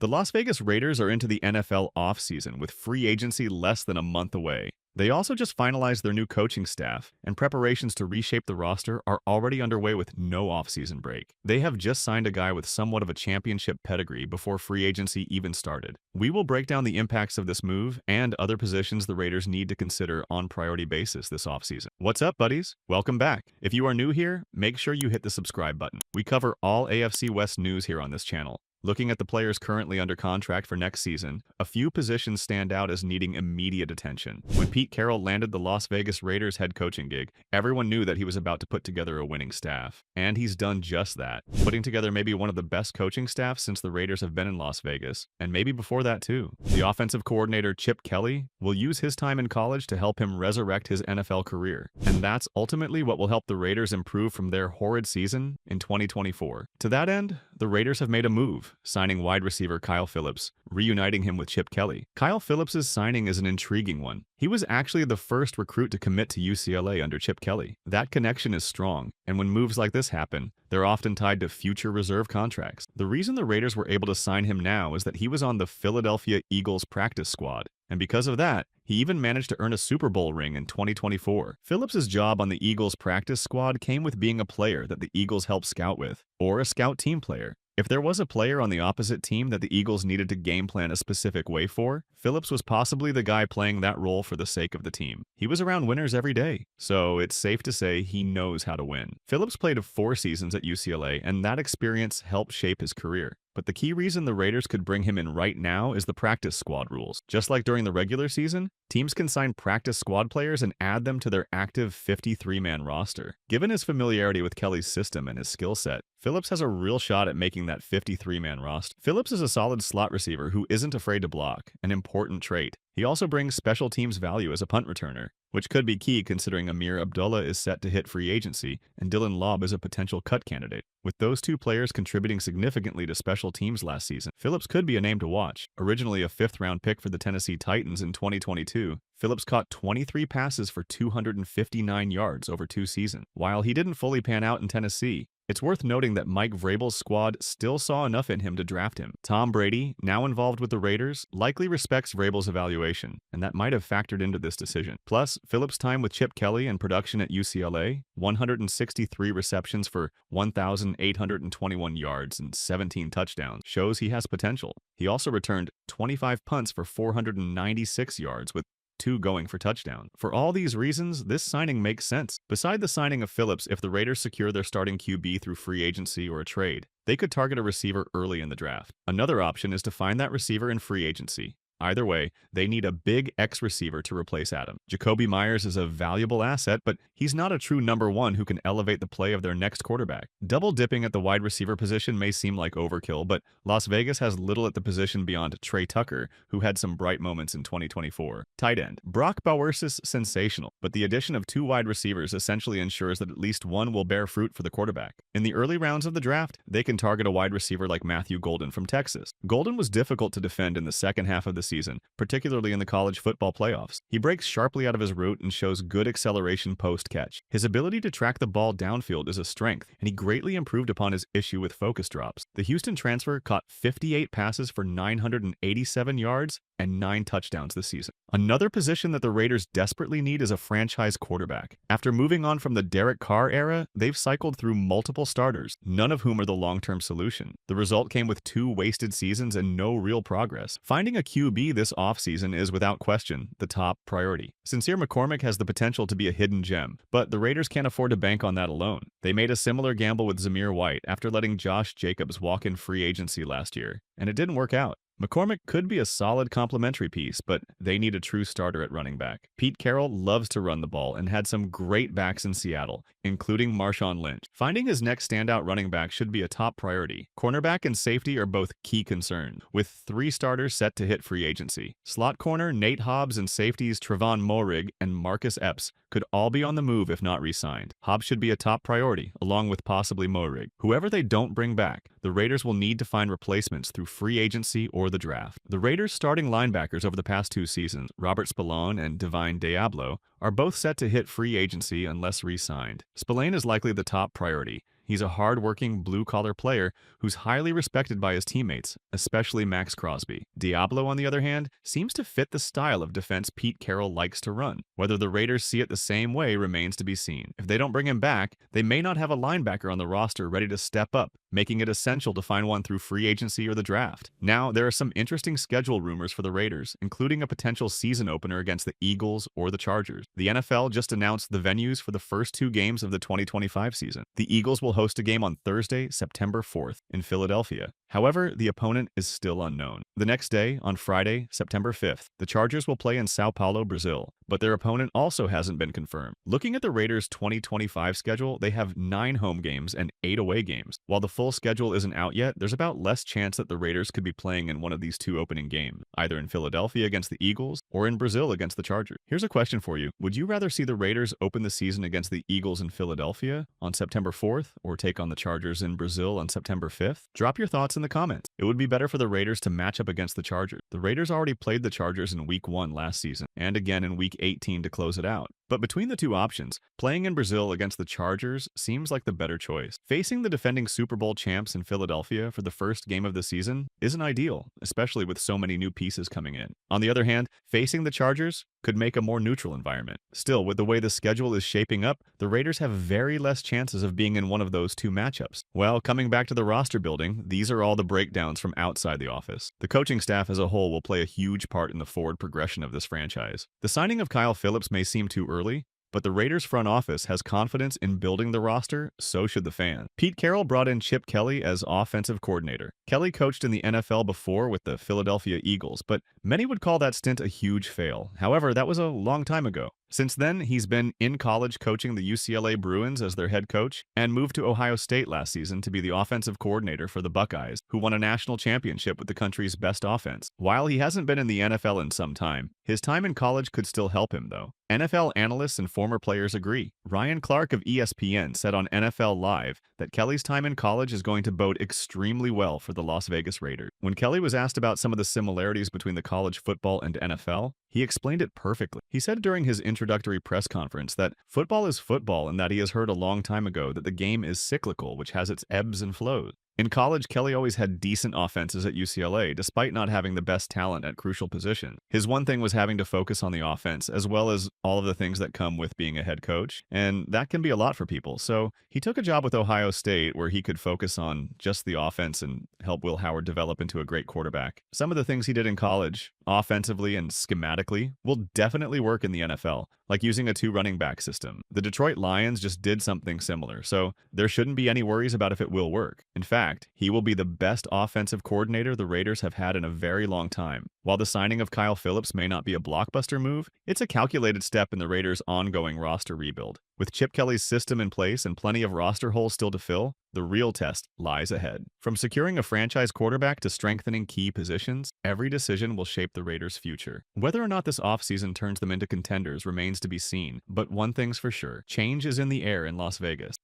The Las Vegas Raiders are into the NFL offseason with free agency less than a month away. They also just finalized their new coaching staff, and preparations to reshape the roster are already underway with no offseason break. They have just signed a guy with somewhat of a championship pedigree before free agency even started. We will break down the impacts of this move and other positions the Raiders need to consider on priority basis this offseason. What's up, buddies? Welcome back. If you are new here, make sure you hit the subscribe button. We cover all AFC West news here on this channel. Looking at the players currently under contract for next season, a few positions stand out as needing immediate attention. When Pete Carroll landed the Las Vegas Raiders head coaching gig, everyone knew that he was about to put together a winning staff. And he's done just that, putting together maybe one of the best coaching staffs since the Raiders have been in Las Vegas, and maybe before that too. The offensive coordinator Chip Kelly will use his time in college to help him resurrect his NFL career. And that's ultimately what will help the Raiders improve from their horrid season in 2024. To that end, the Raiders have made a move, signing wide receiver Kyle Phillips, reuniting him with Chip Kelly. Kyle Phillips' signing is an intriguing one. He was actually the first recruit to commit to UCLA under Chip Kelly. That connection is strong, and when moves like this happen, they're often tied to future reserve contracts. The reason the Raiders were able to sign him now is that he was on the Philadelphia Eagles practice squad, and because of that, he even managed to earn a Super Bowl ring in 2024. Phillips' job on the Eagles practice squad came with being a player that the Eagles helped scout with, or a scout team player. If there was a player on the opposite team that the Eagles needed to game plan a specific way for, Phillips was possibly the guy playing that role for the sake of the team. He was around winners every day, so it's safe to say he knows how to win. Phillips played 4 seasons at UCLA, and that experience helped shape his career. But the key reason the Raiders could bring him in right now is the practice squad rules. Just like during the regular season, teams can sign practice squad players and add them to their active 53-man roster. Given his familiarity with Kelly's system and his skill set, Phillips has a real shot at making that 53-man roster. Phillips is a solid slot receiver who isn't afraid to block, an important trait. He also brings special teams value as a punt returner, which could be key considering Amir Abdullah is set to hit free agency and Dylan Laub is a potential cut candidate. With those two players contributing significantly to special teams last season, Phillips could be a name to watch. Originally a 5th-round pick for the Tennessee Titans in 2022, Phillips caught 23 passes for 259 yards over 2 seasons. While he didn't fully pan out in Tennessee, it's worth noting that Mike Vrabel's squad still saw enough in him to draft him. Tom Brady, now involved with the Raiders, likely respects Vrabel's evaluation, and that might have factored into this decision. Plus, Phillips' time with Chip Kelly and production at UCLA, 163 receptions for 1,821 yards and 17 touchdowns, shows he has potential. He also returned 25 punts for 496 yards, with 2 going for touchdown. For all these reasons, this signing makes sense. Beside the signing of Phillips, if the Raiders secure their starting QB through free agency or a trade, they could target a receiver early in the draft. Another option is to find that receiver in free agency. Either way, they need a big X receiver to replace Adam. Jacoby Myers is a valuable asset, but he's not a true number 1 who can elevate the play of their next quarterback. Double dipping at the wide receiver position may seem like overkill, but Las Vegas has little at the position beyond Trey Tucker, who had some bright moments in 2024. Tight end. Brock Bowers is sensational, but the addition of 2 wide receivers essentially ensures that at least one will bear fruit for the quarterback. In the early rounds of the draft, they can target a wide receiver like Matthew Golden from Texas. Golden was difficult to defend in the second half of the season, particularly in the college football playoffs. He breaks sharply out of his route and shows good acceleration post-catch. His ability to track the ball downfield is a strength, and he greatly improved upon his issue with focus drops. The Houston transfer caught 58 passes for 987 yards and 9 touchdowns this season. Another position that the Raiders desperately need is a franchise quarterback. After moving on from the Derek Carr era, they've cycled through multiple starters, none of whom are the long-term solution. The result came with 2 wasted seasons and no real progress. Finding a QB this offseason is, without question, the top priority. Sincere McCormick has the potential to be a hidden gem, but the Raiders can't afford to bank on that alone. They made a similar gamble with Zamir White after letting Josh Jacobs walk in free agency last year, and it didn't work out. McCormick could be a solid complementary piece, but they need a true starter at running back. Pete Carroll loves to run the ball and had some great backs in Seattle, including Marshawn Lynch. Finding his next standout running back should be a top priority. Cornerback and safety are both key concerns, with 3 starters set to hit free agency. Slot corner Nate Hobbs and safeties Trevon Moehrig and Marcus Epps could all be on the move if not re-signed. Hobbs should be a top priority, along with possibly Moehrig. Whoever they don't bring back, the Raiders will need to find replacements through free agency or the draft. The Raiders' starting linebackers over the past 2 seasons, Robert Spillane and Divine Diablo, are both set to hit free agency unless re-signed. Spillane is likely the top priority. He's a hard-working, blue-collar player who's highly respected by his teammates, especially Max Crosby. Diablo, on the other hand, seems to fit the style of defense Pete Carroll likes to run. Whether the Raiders see it the same way remains to be seen. If they don't bring him back, they may not have a linebacker on the roster ready to step up, making it essential to find one through free agency or the draft. Now, there are some interesting schedule rumors for the Raiders, including a potential season opener against the Eagles or the Chargers. The NFL just announced the venues for the first two games of the 2025 season. The Eagles will host a game on Thursday, September 4th, in Philadelphia. However, the opponent is still unknown. The next day, on Friday, September 5th, the Chargers will play in Sao Paulo, Brazil, but their opponent also hasn't been confirmed. Looking at the Raiders' 2025 schedule, they have 9 home games and 8 away games. While the full schedule isn't out yet, there's about less chance that the Raiders could be playing in one of these two opening games, either in Philadelphia against the Eagles or in Brazil against the Chargers. Here's a question for you. Would you rather see the Raiders open the season against the Eagles in Philadelphia on September 4th or take on the Chargers in Brazil on September 5th? Drop your thoughts in the comments. It would be better for the Raiders to match up against the Chargers. The Raiders already played the Chargers in Week 1 last season, and again in Week 18 to close it out. But between the two options, playing in Brazil against the Chargers seems like the better choice. Facing the defending Super Bowl champs in Philadelphia for the first game of the season isn't ideal, especially with so many new pieces coming in. On the other hand, facing the Chargers could make a more neutral environment. Still, with the way the schedule is shaping up, the Raiders have very less chances of being in one of those two matchups. Well, coming back to the roster building, these are all the breakdowns from outside the office. The coaching staff as a whole will play a huge part in the forward progression of this franchise. The signing of Kyle Phillips may seem too early, but the Raiders front office has confidence in building the roster, so should the fans. Pete Carroll brought in Chip Kelly as offensive coordinator. Kelly coached in the NFL before with the Philadelphia Eagles, but many would call that stint a huge fail. However, that was a long time ago. Since then, he's been in college coaching the UCLA Bruins as their head coach and moved to Ohio State last season to be the offensive coordinator for the Buckeyes, who won a national championship with the country's best offense. While he hasn't been in the NFL in some time, his time in college could still help him, though. NFL analysts and former players agree. Ryan Clark of ESPN said on NFL Live that Kelly's time in college is going to bode extremely well for the Las Vegas Raiders. When Kelly was asked about some of the similarities between the college football and NFL, he explained it perfectly. He said during his introductory press conference that football is football and that he has heard a long time ago that the game is cyclical, which has its ebbs and flows. In college, Kelly always had decent offenses at UCLA, despite not having the best talent at crucial positions. His one thing was having to focus on the offense, as well as all of the things that come with being a head coach, and that can be a lot for people. So he took a job with Ohio State where he could focus on just the offense and help Will Howard develop into a great quarterback. Some of the things he did in college, offensively and schematically, will definitely work in the NFL, like using a 2 running back system. The Detroit Lions just did something similar, so there shouldn't be any worries about if it will work. In fact, he will be the best offensive coordinator the Raiders have had in a very long time. While the signing of Kyle Phillips may not be a blockbuster move, it's a calculated step in the Raiders' ongoing roster rebuild. With Chip Kelly's system in place and plenty of roster holes still to fill, the real test lies ahead. From securing a franchise quarterback to strengthening key positions, every decision will shape the Raiders' future. Whether or not this offseason turns them into contenders remains to be seen, but one thing's for sure: change is in the air in Las Vegas.